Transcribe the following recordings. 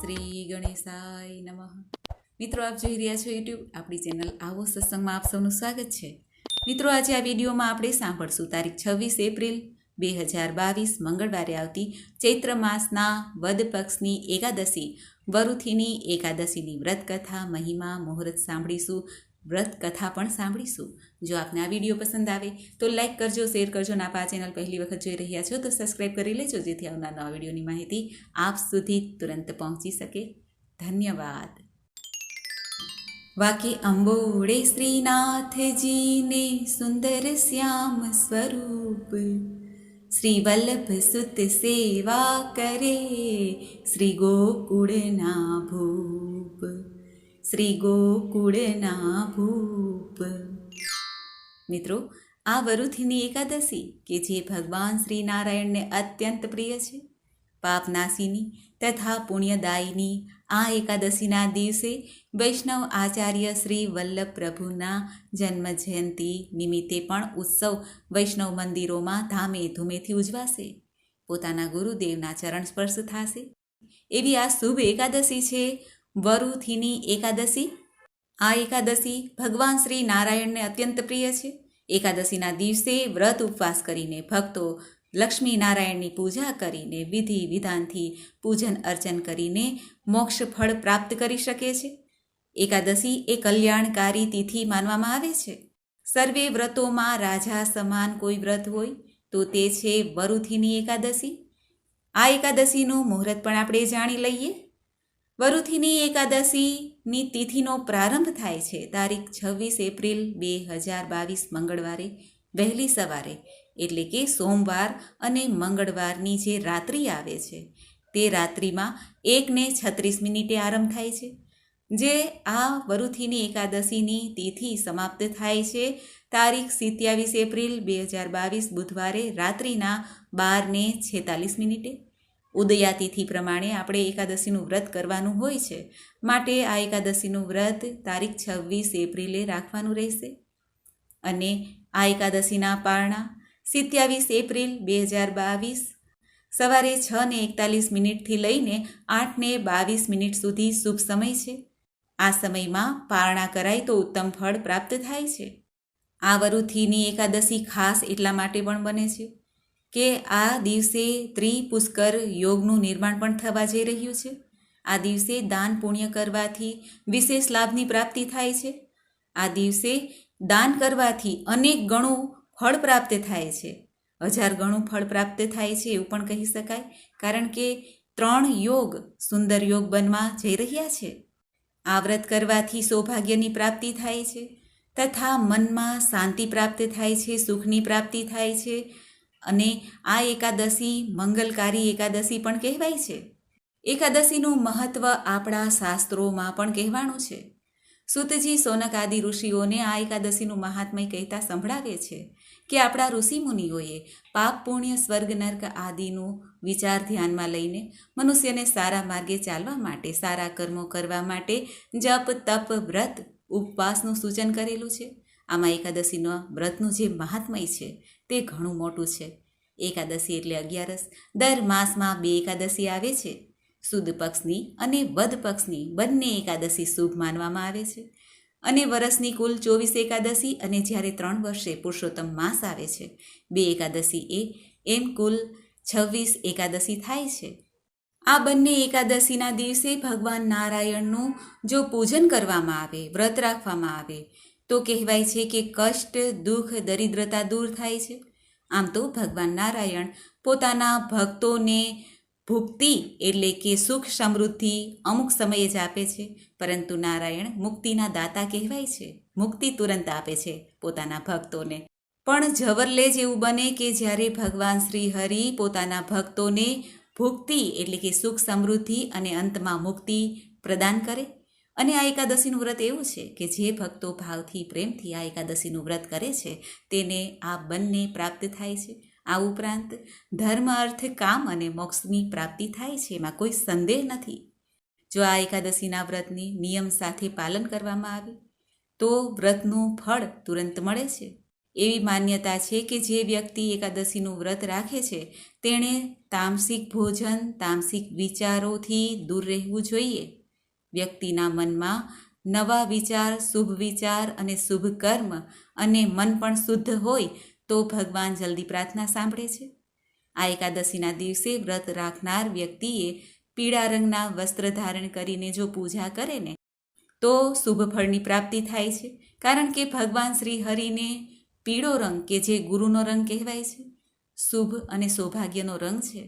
શ્રી ગણેશાય નમઃ. મિત્રો, આપ જોઈ રહ્યા છો યુટ્યુબ આપણી ચેનલ આવો સત્સંગમાં આપ સૌનું સ્વાગત છે. મિત્રો, આજે આ વિડીયોમાં આપણે સાંભળશું તારીખ 26 એપ્રિલ 2022 મંગળવારે આવતી ચૈત્ર માસના વદ પક્ષની એકાદશી વરુથીની એકાદશીની વ્રત કથા, મહિમા, મુહૂર્ત સાંભળીશું. વ્રત કથા પણ સાંભળીશું. જો આપને આ વિડીયો પસંદ આવે તો લાઇક કરજો, શેર કરજો. અને આપ આ ચેનલ પહેલી વખત જોઈ રહ્યા છો તો સબસ્ક્રાઈબ કરી લેજો, જેથી આવનાર નવા વિડીયોની માહિતી આપ સુધી તુરંત પહોંચી શકે. ધન્યવાદ. વાકે અંબોડે શ્રીનાથજીને સુંદર શ્યામ સ્વરૂપ, શ્રી વલ્લભ સુત સેવા કરે શ્રી ગોકુળના ભૂપ, શ્રી ગોકુળના ભૂપ. મિત્રો, આ વરુથીની એકાદશી કે જે ભગવાન શ્રી નારાયણને અત્યંત પ્રિય છે, પાપનાશીની તથા પુણ્યદાયીની આ એકાદશીના દિવસે વૈષ્ણવ આચાર્ય શ્રી વલ્લભ પ્રભુના જન્મ જયંતિ નિમિત્તે પણ ઉત્સવ વૈષ્ણવ મંદિરોમાં ધામે ધૂમેથી ઉજવાશે. પોતાના ગુરુદેવના ચરણ સ્પર્શ થશે એવી આ શુભ એકાદશી છે વરુથીની એકાદશી. આ એકાદશી ભગવાન શ્રી નારાયણને અત્યંત પ્રિય છે. એકાદશીના દિવસે વ્રત ઉપવાસ કરીને ભક્તો લક્ષ્મી નારાયણની પૂજા કરીને વિધિ વિધાનથી પૂજન અર્ચન કરીને મોક્ષ ફળ પ્રાપ્ત કરી શકે છે. એકાદશી એ કલ્યાણકારી તિથિ માનવામાં આવે છે. સર્વે વ્રતોમાં રાજા સમાન કોઈ વ્રત હોય તો તે છે વરુથીની એકાદશી. આ એકાદશીનું મુહૂર્ત પણ આપણે જાણી લઈએ. વરુથીની એકાદશીની તિથિનો પ્રારંભ થાય છે તારીખ 26 એપ્રિલ 2022 મંગળવારે વહેલી સવારે, એટલે કે સોમવાર અને મંગળવારની જે રાત્રિ આવે છે તે રાત્રિમાં 1:36 આરંભ થાય છે. જે આ વરુથીની એકાદશીની તિથિ સમાપ્ત થાય છે તારીખ 27 એપ્રિલ 2022 બુધવારે રાત્રિના 12:46. ઉદયાતિથિ પ્રમાણે આપણે એકાદશીનું વ્રત કરવાનું હોય છે, માટે આ એકાદશીનું વ્રત તારીખ 26 એપ્રિલે રાખવાનું રહેશે. અને આ એકાદશીના પારણા 27 એપ્રિલ 2022 સવારે 6:41 લઈને 8:22 સુધી શુભ સમય છે. આ સમયમાં પારણા કરાય તો ઉત્તમ ફળ પ્રાપ્ત થાય છે. આ વરુથીની એકાદશી ખાસ એટલા માટે પણ બને છે કે આ દિવસે ત્રિપુષ્કર યોગનું નિર્માણ પણ થવા જઈ રહ્યું છે. આ દિવસે દાન પુણ્ય કરવાથી વિશેષ લાભની પ્રાપ્તિ થાય છે. આ દિવસે દાન કરવાથી અનેક ગણું ફળ પ્રાપ્ત થાય છે. 1000 ગણું ફળ પ્રાપ્ત થાય છે એવું પણ કહી શકાય, કારણ કે 3 યોગ સુંદર યોગ બનવા જઈ રહ્યા છે. આ વ્રત કરવાથી સૌભાગ્યની પ્રાપ્તિ થાય છે તથા મનમાં શાંતિ પ્રાપ્ત થાય છે, સુખની પ્રાપ્તિ થાય છે. અને આ એકાદશી મંગલકારી એકાદશી પણ કહેવાય છે. એકાદશીનું મહત્ત્વ આપણા શાસ્ત્રોમાં પણ કહેવાનું છે. સૂતજી સોનક આદિ ઋષિઓને આ એકાદશીનું મહાત્મય કહેતા સંભળાવે છે કે આપણા ઋષિમુનિઓએ પાપ પુણ્ય સ્વર્ગ નર્ક આદિનું વિચાર ધ્યાનમાં લઈને મનુષ્યને સારા માર્ગે ચાલવા માટે, સારા કર્મો કરવા માટે જપ તપ વ્રત ઉપવાસનું સૂચન કરેલું છે. આમાં એકાદશીના વ્રતનું જે મહાત્મય છે તે ઘણું મોટું છે. એકાદશી એટલે 11. દર માસમાં 2 એકાદશી આવે છે. સુદ પક્ષની અને વદ પક્ષની બંને એકાદશી શુભ માનવામાં આવે છે. અને વર્ષની કુલ 24 એકાદશી, અને જ્યારે 3 વર્ષે પુરુષોત્તમ માસ આવે છે 2 એકાદશી એમ કુલ 26 એકાદશી થાય છે. આ બંને એકાદશીના દિવસે ભગવાન નારાયણનું જો પૂજન કરવામાં આવે, વ્રત રાખવામાં આવે તો કહેવાય છે કે કષ્ટ, દુઃખ, દરિદ્રતા દૂર થાય છે. આમ તો ભગવાન નારાયણ પોતાના ભક્તોને ભુક્તિ એટલે કે સુખ સમૃદ્ધિ અમુક સમયે જ આપે છે, પરંતુ નારાયણ મુક્તિના દાતા કહેવાય છે. મુક્તિ તુરંત આપે છે પોતાના ભક્તોને. પણ જવરલે જ એવું બને કે જ્યારે ભગવાન શ્રી હરિ પોતાના ભક્તોને ભુક્તિ એટલે કે સુખ સમૃદ્ધિ અને અંતમાં મુક્તિ પ્રદાન કરે. અને આ એકાદશીનું વ્રત એવું છે કે જે ભક્તો ભાવથી પ્રેમથી આ એકાદશીનું વ્રત કરે છે તેને આ બંને પ્રાપ્ત થાય છે. આ ઉપરાંત ધર્મ, અર્થ, કામ અને મોક્ષની પ્રાપ્તિ થાય છે, એમાં કોઈ સંદેહ નથી. જો આ એકાદશીના વ્રતની નિયમ સાથે પાલન કરવામાં આવે તો વ્રતનું ફળ તુરંત મળે છે. એવી માન્યતા છે કે જે વ્યક્તિ એકાદશીનું વ્રત રાખે છે તેણે તામસિક ભોજન, તામસિક વિચારોથી દૂર રહેવું જોઈએ. વ્યક્તિના મનમાં નવા વિચાર, શુભ વિચાર અને શુભ કર્મ અને મન પણ શુદ્ધ હોય તો ભગવાન જલ્દી પ્રાર્થના સાંભળે છે. આ એકાદશીના દિવસે વ્રત રાખનાર વ્યક્તિએ પીળા રંગના વસ્ત્ર ધારણ કરીને જો પૂજા કરે ને તો શુભ ફળની પ્રાપ્તિ થાય છે. કારણ કે ભગવાન શ્રી હરિને પીળો રંગ કે જે ગુરુનો રંગ કહેવાય છે, શુભ અને સૌભાગ્યનો રંગ છે,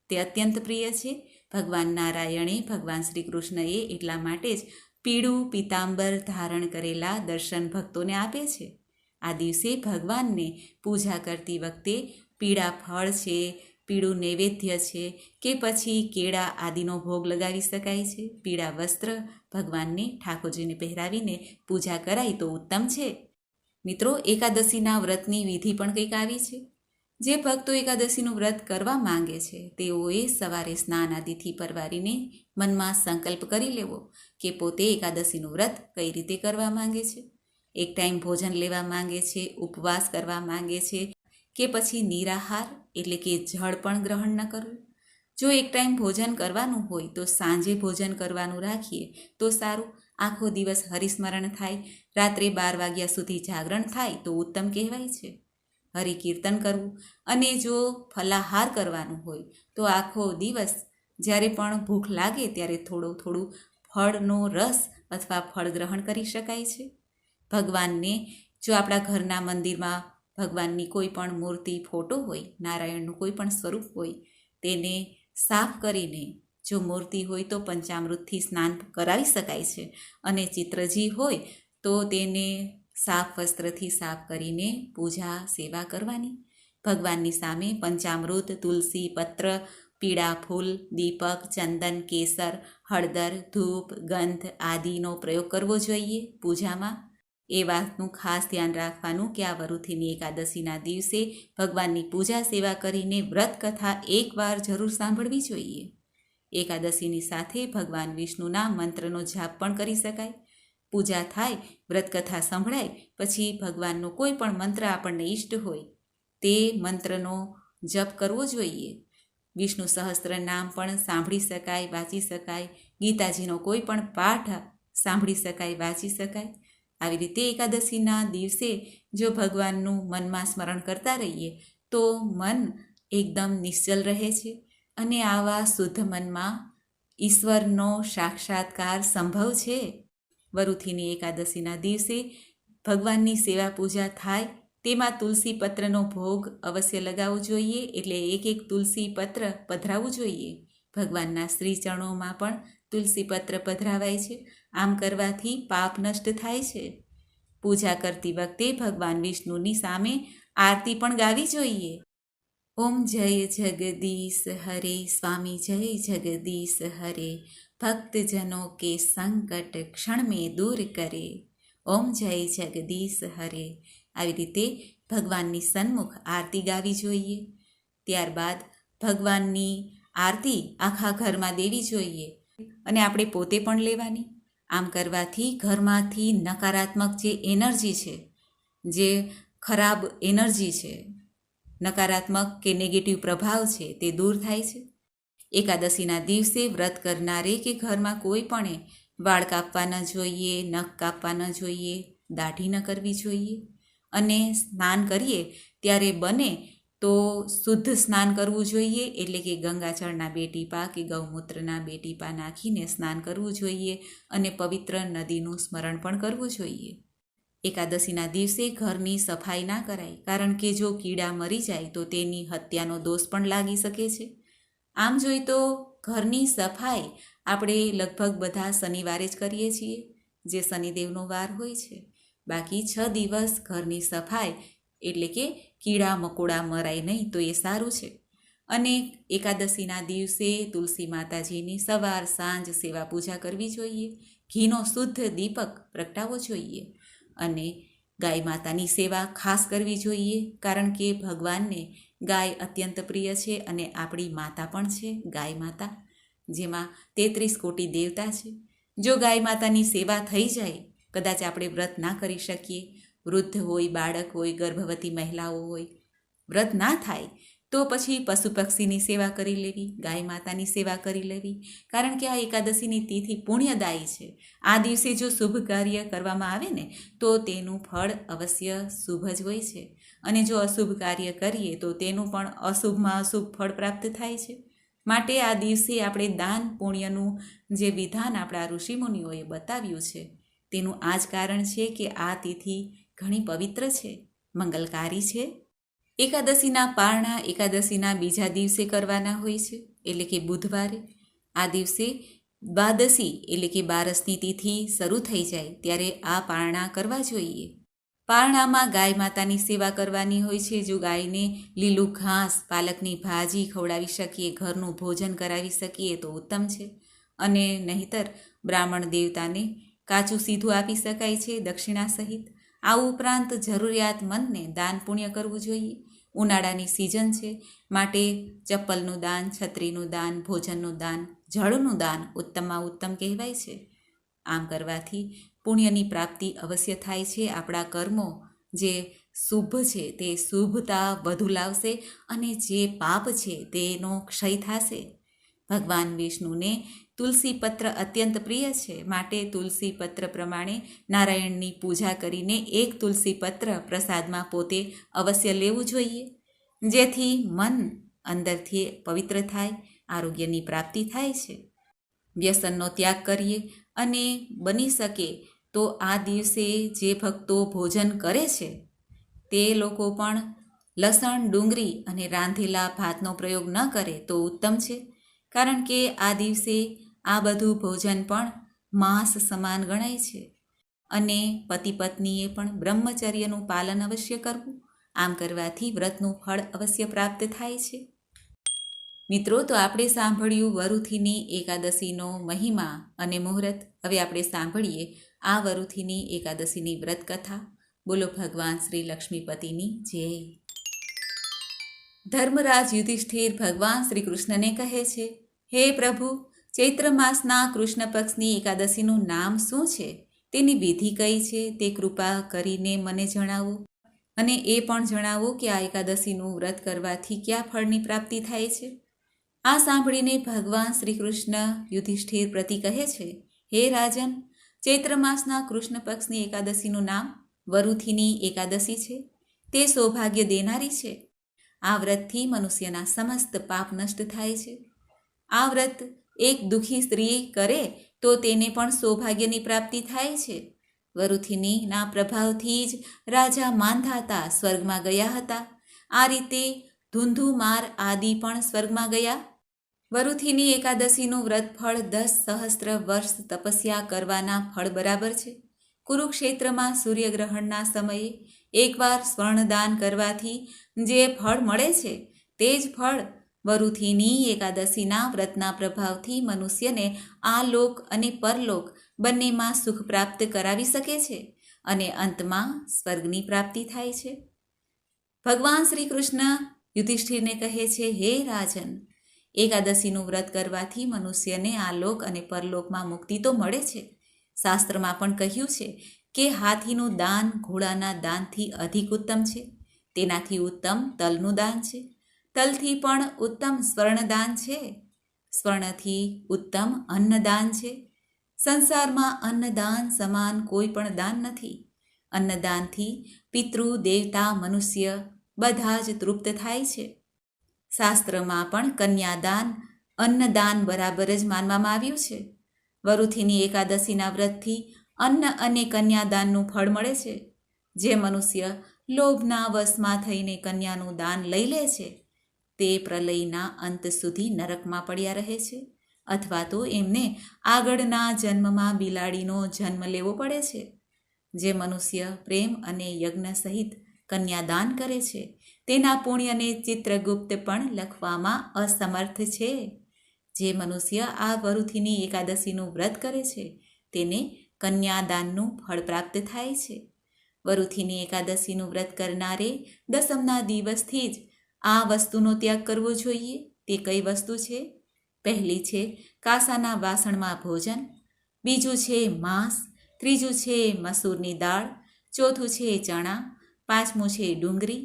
તે અત્યંત પ્રિય છે. ભગવાન નારાયણે, ભગવાન શ્રી કૃષ્ણએ એટલા માટે જ પીળું પીતાંબર ધારણ કરેલા દર્શન ભક્તોને આપે છે. આ દિવસે ભગવાનને પૂજા કરતી વખતે પીળા ફળ છે, પીળું નૈવેદ્ય છે કે પછી કેળા આદિનો ભોગ લગાવી શકાય છે. પીળા વસ્ત્ર ભગવાનને, ઠાકોરજીને પહેરાવીને પૂજા કરાય તો ઉત્તમ છે. મિત્રો, એકાદશીના વ્રતની વિધિ પણ કંઈક આવી છે. જે ભક્તો એકાદશીનું વ્રત કરવા માંગે છે તેઓએ સવારે સ્નાન આદિથી પરવારીને મનમાં સંકલ્પ કરી લેવો કે પોતે એકાદશીનું વ્રત કઈ રીતે કરવા માંગે છે. એક ટાઈમ ભોજન લેવા માંગે છે, ઉપવાસ કરવા માંગે છે કે પછી નિરાહાર એટલે કે જળ પણ ગ્રહણ ન કરવું. જો એક ટાઈમ ભોજન કરવાનું હોય તો સાંજે ભોજન કરવાનું રાખીએ તો સારું. આખો દિવસ હરિસ્મરણ થાય, રાત્રે 12 વાગ્યા સુધી જાગરણ થાય તો ઉત્તમ કહેવાય છે. હરિકીર્તન કરવું અને જો ફલાહાર કરવાનું હોય તો આખો દિવસ જ્યારે પણ ભૂખ લાગે ત્યારે થોડું ફળનો રસ અથવા ફળ ગ્રહણ કરી શકાય છે. ભગવાનને જો આપણા ઘરના મંદિરમાં ભગવાનની કોઈ પણ મૂર્તિ, ફોટો હોય, નારાયણનું કોઈ પણ સ્વરૂપ હોય, તેને સાફ કરીને, જો મૂર્તિ હોય તો પંચામૃતથી સ્નાન કરાવી શકાય છે અને ચિત્રજી હોય તો તેને સાફ વસ્ત્રથી સાફ કરીને પૂજા સેવા કરવાની. ભગવાનની સામે પંચામૃત, તુલસી પત્ર, પીળા ફૂલ, દીપક, ચંદન, કેસર, હળદર, ધૂપ, ગંધ આદિનો પ્રયોગ કરવો જોઈએ પૂજામાં. એ વાતનું ખાસ ધ્યાન રાખવાનું કે આ વરુથીની એકાદશીના દિવસે ભગવાનની પૂજા સેવા કરીને વ્રત કથા એકવાર જરૂર સાંભળવી જોઈએ. એકાદશીની સાથે ભગવાન વિષ્ણુના મંત્રનો જાપ પણ કરી શકાય. પૂજા થાય, વ્રતકથા સંભળાય પછી ભગવાનનો કોઈ પણ મંત્ર આપણને ઈષ્ટ હોય તે મંત્રનો જપ કરવો જોઈએ. વિષ્ણુ સહસ્ત્ર નામ પણ સાંભળી શકાય, વાંચી શકાય. ગીતાજીનો કોઈ પણ પાઠ સાંભળી શકાય, વાંચી શકાય. આવી રીતે એકાદશીના દિવસે જો ભગવાનનું મનમાં સ્મરણ કરતા રહીએ તો મન એકદમ નિશ્ચલ રહે છે અને આવા શુદ્ધ મનમાં ઈશ્વરનો સાક્ષાત્કાર સંભવ છે. વરુથીની એકાદશીના દિવસે ભગવાનની સેવા પૂજા થાય તેમાં તુલસી પત્રનો ભોગ અવશ્ય લગાવવો જોઈએ. એટલે એક તુલસી પત્ર પધરાવવું જોઈએ. ભગવાનના શ્રી ચરણોમાં પણ તુલસી પત્ર પધરાવાય છે. આમ કરવાથી પાપ નષ્ટ થાય છે. પૂજા કરતી વખતે ભગવાન વિષ્ણુની સામે આરતી પણ ગાવી જોઈએ. ઓમ જય જગદીશ હરે, સ્વામી જય જગદીશ હરે, ભક્તજનો કે સંકટ ક્ષણ में દૂર કરે. ઓમ જય જગદીશ હરે. આવી રીતે ભગવાનની સન્મુખ આરતી ગાવી જોઈએ. ત્યારબાદ ભગવાનની આરતી આખા ઘરમાં દેવી જોઈએ અને આપણે પોતે પણ લેવાની. આમ કરવાથી ઘરમાંથી નકારાત્મક જે એનર્જી છે, જે ખરાબ એનર્જી છે, નકારાત્મક કે નેગેટિવ પ્રભાવ છે તે દૂર થાય છે. એકાદશીના દિવસે વ્રત કરનારે કે ઘરમાં કોઈ પણ વાળ કાપવા ન જોઈએ, નખ કાપવા ન જોઈએ, દાઢી ન કરવી જોઈએ અને સ્નાન કરીએ ત્યારે બને તો શુદ્ધ સ્નાન કરવું જોઈએ. એટલે કે ગંગાજળના 2 ટીપા કે ગૌમૂત્રના 2 ટીપા નાખીને સ્નાન કરવું જોઈએ અને પવિત્ર નદીનું સ્મરણ પણ કરવું જોઈએ. એકાદશીના દિવસે ઘરની સફાઈ ના કરાય, કારણ કે જો કીડા મરી જાય તો તેની હત્યાનો દોષ પણ લાગી શકે છે. આમ જોઈએ તો ઘરની સફાઈ આપણે લગભગ બધા શનિવારે જ કરીએ છીએ, જે શનિદેવનો વાર હોય છે. બાકી 6 દિવસ ઘરની સફાઈ એટલે કે કીડા મકોડા મરાય નહીં તો એ સારું છે. અને એકાદશીના દિવસે તુલસી માતાજીની સવાર સાંજ સેવા પૂજા કરવી જોઈએ. ઘીનો શુદ્ધ દીપક પ્રગટાવવો જોઈએ અને ગાય માતાની સેવા ખાસ કરવી જોઈએ, કારણ કે ભગવાનને ગાય અત્યંત પ્રિય છે અને આપણી માતા પણ છે ગાય માતા, જેમાં 33 કોટી દેવતા છે. જો ગાય માતાની સેવા થઈ જાય, કદાચ આપણે વ્રત ના કરી શકીએ વૃદ્ધ હોય, બાળક હોય, ગર્ભવતી મહિલાઓ હોય, વ્રત ના થાય તો પછી પશુ પક્ષીની સેવા કરી લેવી, ગાય માતાની સેવા કરી લેવી, કારણ કે આ એકાદશીની તિથિ પુણ્યદાયી છે. આ દિવસે જો શુભ કાર્ય કરવામાં આવે ને તો તેનું ફળ અવશ્ય શુભ જ હોય છે, અને જો અશુભ કાર્ય કરીએ તો તેનું પણ અશુભમાં અશુભ ફળ પ્રાપ્ત થાય છે. માટે આ દિવસે આપણે દાન પુણ્યનું જે વિધાન આપણા ઋષિમુનિઓએ બતાવ્યું છે તેનું આ જ કારણ છે કે આ તિથિ ઘણી પવિત્ર છે, મંગલકારી છે. એકાદશીના પારણા એકાદશીના બીજા દિવસે કરવાના હોય છે, એટલે કે બુધવારે. આ દિવસે દ્વાદશી એટલે કે બારસની તિથિ શરૂ થઈ જાય ત્યારે આ પારણા કરવા જોઈએ. પારણામાં ગાય માતાની સેવા કરવાની હોય છે. જો ગાયને લીલું ઘાસ, પાલકની ભાજી ખવડાવી શકીએ, ઘરનું ભોજન કરાવી શકીએ તો ઉત્તમ છે, અને નહીંતર બ્રાહ્મણ દેવતાને કાચું સીધું આપી શકાય છે દક્ષિણા સહિત. આ ઉપરાંત જરૂરિયાતમંદને દાન પુણ્ય કરવું જોઈએ. ઉનાળાની સિઝન છે માટે ચપ્પલનું દાન, છત્રીનું દાન, ભોજનનું દાન, જળનું દાન ઉત્તમમાં ઉત્તમ કહેવાય છે. આમ કરવાથી પુણ્યની પ્રાપ્તિ અવશ્ય થાય છે. આપણા કર્મો જે શુભ છે તે શુભતા વધુ લાવશે, અને જે પાપ છે તેનો ક્ષય થશે. ભગવાન વિષ્ણુને તુલસી પત્ર અત્યંત પ્રિય છે, માટે તુલસી પત્ર પ્રમાણે નારાયણની પૂજા કરીને એક તુલસી પત્ર પ્રસાદમાં પોતે અવશ્ય લેવું જોઈએ, જેથી મન અંદરથી પવિત્ર થાય, આરોગ્યની પ્રાપ્તિ થાય છે. વ્યસનનો ત્યાગ કરીએ, અને બની શકે તો આ દિવસે જે ભક્તો ભોજન કરે છે તે લોકો પણ લસણ, ડુંગળી અને રાંધેલા ભાતનો પ્રયોગ ન કરે તો ઉત્તમ છે, કારણ કે આ દિવસે આ બધું ભોજન પણ માંસ સમાન ગણાય છે. અને પતિ પત્નીએ પણ બ્રહ્મચર્યનું પાલન અવશ્ય કરવું. આમ કરવાથી વ્રતનું ફળ અવશ્ય પ્રાપ્ત થાય છે. મિત્રો, તો આપણે સાંભળ્યું વરુથીની એકાદશીનો મહિમા અને મુહૂર્ત. હવે આપણે સાંભળીએ આ વરુથીની એકાદશીની વ્રત કથા. બોલો ભગવાન શ્રી લક્ષ્મીપતિની જય. ધર્મરાજ યુધિષ્ઠિર ભગવાન શ્રી કૃષ્ણને કહે છે, હે પ્રભુ, ચૈત્ર માસના કૃષ્ણ પક્ષની એકાદશીનું નામ શું છે, તેની વિધિ કઈ છે તે કૃપા કરીને મને જણાવો, અને એ પણ જણાવો કે આ એકાદશીનું વ્રત કરવાથી કયા ફળની પ્રાપ્તિ થાય છે. આ સાંભળીને ભગવાન શ્રી કૃષ્ણ યુધિષ્ઠિર પ્રતિ કહે છે, હે રાજન, ચૈત્ર માસના કૃષ્ણ પક્ષની એકાદશીનું નામ વરુથીની એકાદશી છે. તે સૌભાગ્ય દેનારી છે. આ વ્રતથી મનુષ્યના સમસ્ત પાપ નષ્ટ થાય છે. આ વ્રત એક દુઃખી સ્ત્રી કરે તો તેને પણ સૌભાગ્યની પ્રાપ્તિ થાય છે. વરુથીનીના પ્રભાવથી જ રાજા માંધાતા સ્વર્ગમાં ગયા હતા. આ રીતે ધુંધુમાર આદિ પણ સ્વર્ગમાં ગયા. વરુથીની એકાદશીનું વ્રત ફળ 10 સહસ્ત્ર વર્ષ તપસ્યા કરવાના ફળ બરાબર છે. કુરુક્ષેત્રમાં સૂર્યગ્રહણના સમયે એકવાર સ્વર્ણદાન કરવાથી જે ફળ મળે છે તે જ ફળ વરુથીની એકાદશીના વ્રતના પ્રભાવથી મનુષ્યને આ લોક અને પરલોક બંનેમાં સુખ પ્રાપ્ત કરાવી શકે છે, અને અંતમાં સ્વર્ગની પ્રાપ્તિ થાય છે. ભગવાન શ્રી કૃષ્ણ યુધિષ્ઠિરને કહે છે, હે રાજન, એકાદશીનું વ્રત કરવાથી મનુષ્યને આ લોક અને પરલોકમાં મુક્તિ તો મળે છે. શાસ્ત્રમાં પણ કહ્યું છે કે હાથીનું દાન ઘોડાના દાનથી અધિક ઉત્તમ છે. તેનાથી ઉત્તમ તલનું દાન છે. તલથી પણ ઉત્તમ સ્વર્ણદાન છે. સ્વર્ણથી ઉત્તમ અન્નદાન છે. સંસારમાં અન્નદાન સમાન કોઈ પણ દાન નથી. અન્નદાનથી પિતૃ, દેવતા, મનુષ્ય બધા જ તૃપ્ત થાય છે. શાસ્ત્રમાં પણ કન્યાદાન અન્નદાન બરાબર જ માનવામાં આવ્યું છે. વરુથીની એકાદશીના વ્રતથી અન્ન અને કન્યાદાનનું ફળ મળે છે. જે મનુષ્ય લોભના વશમાં થઈને કન્યાનું દાન લઈ લે છે તે પ્રલયના અંત સુધી નરકમાં પડ્યા રહે છે, અથવા તો એમને આગળના જન્મમાં બિલાડીનો જન્મ લેવો પડે છે. જે મનુષ્ય પ્રેમ અને યજ્ઞ સહિત કન્યાદાન કરે છે તેના પુણ્યને ચિત્રગુપ્ત પણ લખવામાં અસમર્થ છે. જે મનુષ્ય આ વરુથીની એકાદશીનું વ્રત કરે છે તેને કન્યાદાનનું ફળ પ્રાપ્ત થાય છે. વરુથીની એકાદશીનું વ્રત કરનારે દસમના દિવસથી જ આ વસ્તુનો ત્યાગ કરવો જોઈએ. તે કઈ વસ્તુ છે? પહેલી છે કાંસાના વાસણમાં ભોજન, બીજું છે માંસ, ત્રીજું છે મસૂરની દાળ, ચોથું છે ચણા, પાંચમું છે ડુંગળી,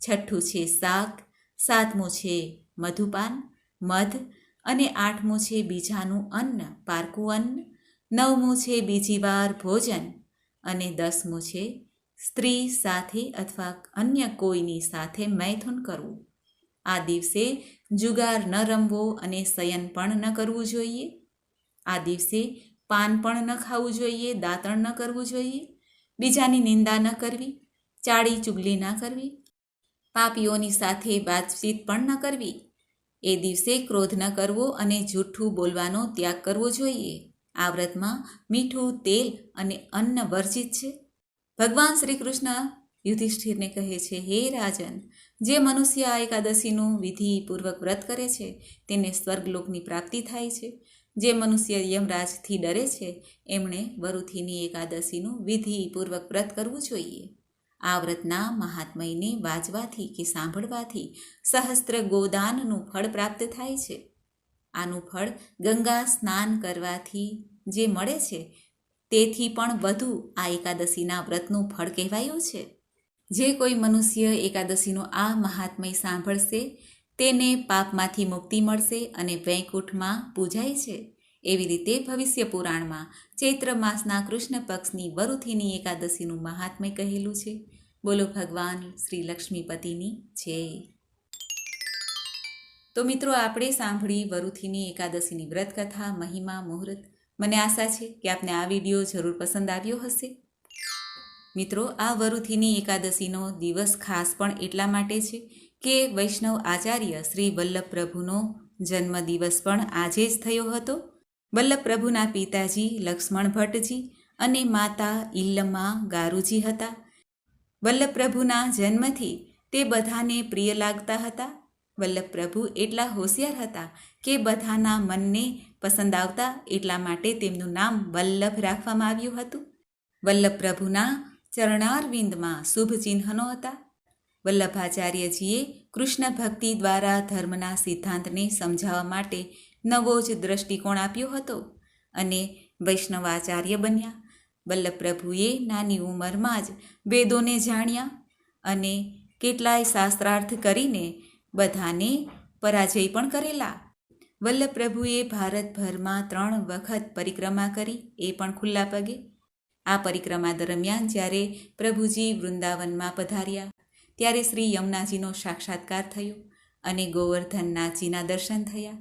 છઠ્ઠું છે શાક, સાતમું છે મધુપાન મધ અને આઠમું છે બીજાનું અન્ન પારકું અન્ન, નવમું છે બીજી વાર ભોજન અને 10મું છે સ્ત્રી સાથે અથવા અન્ય કોઈની સાથે મૈથુન કરવું. આ દિવસે જુગાર ન રમવો અને શયન પણ ન કરવું જોઈએ. આ દિવસે પાન પણ ન ખાવું જોઈએ, દાંતણ ન કરવું જોઈએ, બીજાની નિંદા ન કરવી, ચાળી ચુગલી ન કરવી, પાપીઓની સાથે વાતચીત પણ ન કરવી. એ દિવસે ક્રોધ ન કરવો અને જૂઠું બોલવાનો ત્યાગ કરવો જોઈએ. આ વ્રતમાં મીઠું, તેલ અને અન્ન વર્જિત છે. ભગવાન શ્રી કૃષ્ણ યુધિષ્ઠિરને કહે છે, હે રાજન, જે મનુષ્ય આ એકાદશીનું વિધિપૂર્વક વ્રત કરે છે તેને સ્વર્ગલોકની પ્રાપ્તિ થાય છે. જે મનુષ્ય યમરાજથી ડરે છે એમણે વરુથીની એકાદશીનું વિધિપૂર્વક વ્રત કરવું જોઈએ. આ વ્રતના મહાત્મયને વાંચવાથી કે સાંભળવાથી સહસ્ત્ર ગોદાનનું ફળ પ્રાપ્ત થાય છે. આનું ફળ ગંગા સ્નાન કરવાથી જે મળે છે તેથી પણ વધુ આ એકાદશીના વ્રતનું ફળ કહેવાયું છે. જે કોઈ મનુષ્ય એકાદશીનું આ મહાત્મય સાંભળશે તેને પાપમાંથી મુક્તિ મળશે અને વૈકુંઠમાં પૂજાય છે. એવી રીતે ભવિષ્ય પુરાણમાં ચૈત્ર માસના કૃષ્ણ પક્ષની વરુથીની એકાદશીનું મહાત્મય કહેલું છે. બોલો ભગવાન શ્રી લક્ષ્મીપતિની જય. તો મિત્રો, આપણે સાંભળી વરુથીની એકાદશીની વ્રત કથા, મહિમા, મુહૂર્ત. મને આશા છે કે આપને આ વિડીયો જરૂર પસંદ આવ્યો હશે. મિત્રો, આ વરુથીની એકાદશીનો દિવસ ખાસ પણ એટલા માટે છે કે વૈષ્ણવ આચાર્ય શ્રી વલ્લભ પ્રભુનો જન્મદિવસ પણ આજે જ થયો હતો. વલ્લભ પ્રભુના પિતાજી લક્ષ્મણ ભટ્ટજી અને માતા ઇલ્લમ્મા ગારુજી હતા. વલ્લભ પ્રભુના જન્મથી તે બધાને પ્રિય લાગતા હતા. વલ્લભ પ્રભુ એટલા હોશિયાર હતા કે બધાના મનને પસંદ આવતા, એટલા માટે તેમનું નામ વલ્લભ રાખવામાં આવ્યું હતું. વલ્લભ પ્રભુના ચરણારવિંદમાં શુભ ચિહ્નો હતા. વલ્લભાચાર્યજીએ કૃષ્ણ ભક્તિ દ્વારા ધર્મના સિદ્ધાંતને સમજાવવા માટે નવો જ દ્રષ્ટિકોણ આપ્યો હતો અને વૈષ્ણવાચાર્ય બન્યા. વલ્લભ પ્રભુએ નાની ઉંમરમાં જ વેદોને જાણ્યા અને કેટલાય શાસ્ત્રાર્થ કરીને બધાને પરાજય પણ કરેલા. વલ્લભ પ્રભુએ ભારતભરમાં 3 વખત પરિક્રમા કરી, એ પણ ખુલ્લા પગે. આ પરિક્રમા દરમિયાન જ્યારે પ્રભુજી વૃંદાવનમાં પધાર્યા ત્યારે શ્રી યમુનાજીનો સાક્ષાત્કાર થયો અને ગોવર્ધનનાથજીના દર્શન થયા.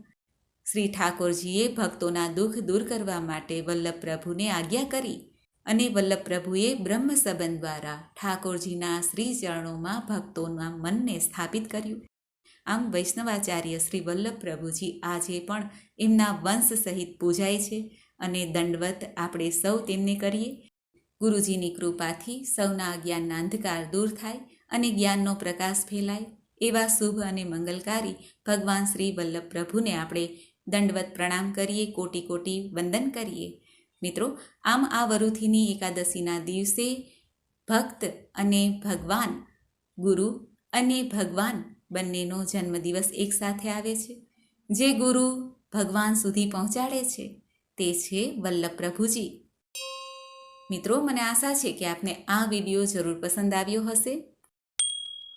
શ્રી ઠાકોરજીએ ભક્તોના દુઃખ દૂર કરવા માટે વલ્લભ પ્રભુને આજ્ઞા કરી અને વલ્લભ પ્રભુએ બ્રહ્મ સંબંધ દ્વારા ઠાકોરજીના શ્રી ચરણોમાં ભક્તોના મનને સ્થાપિત કર્યું. આમ વૈષ્ણવાચાર્ય શ્રી વલ્લભ પ્રભુજી આજે પણ એમના વંશ સહિત પૂજાય છે અને દંડવત આપણે સૌ તેમને કરીએ. ગુરુજીની કૃપાથી સૌના જ્ઞાનના અંધકાર દૂર થાય અને જ્ઞાનનો પ્રકાશ ફેલાય, એવા શુભ અને મંગલકારી ભગવાન શ્રી વલ્લભ પ્રભુને આપણે દંડવત પ્રણામ કરીએ, કોટી કોટી વંદન કરીએ. મિત્રો, આમ આ વરુથીની એકાદશીના દિવસે ભક્ત અને ભગવાન, ગુરુ અને ભગવાન બંનેનો જન્મદિવસ એકસાથે આવે છે. જે ગુરુ ભગવાન સુધી પહોંચાડે છે તે છે વલ્લભ પ્રભુજી. મિત્રો, મને આશા છે કે આપને આ વિડીયો જરૂર પસંદ આવ્યો હશે.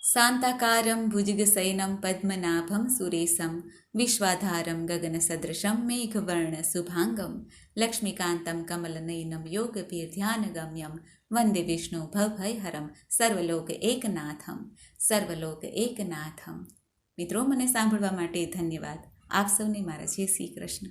શાંતાકારમ ભુજગશયનમ પદ્મનાભમ સુરેશમ વિશ્વાધારમ ગગનસદૃશમ મેઘવર્ણ શુભાંગમ લક્ષ્મીકાંતમ કમલનયનમ યોગભીર્ધ્યાનગમ્યમ વંદે વિષ્ણુ ભવભયહરમ સર્વલોક એકનાથમ સર્વલોક એકનાથમ. મિત્રો, મને સાંભળવા માટે ધન્યવાદ. આપ સૌને મારા જય શ્રી કૃષ્ણ.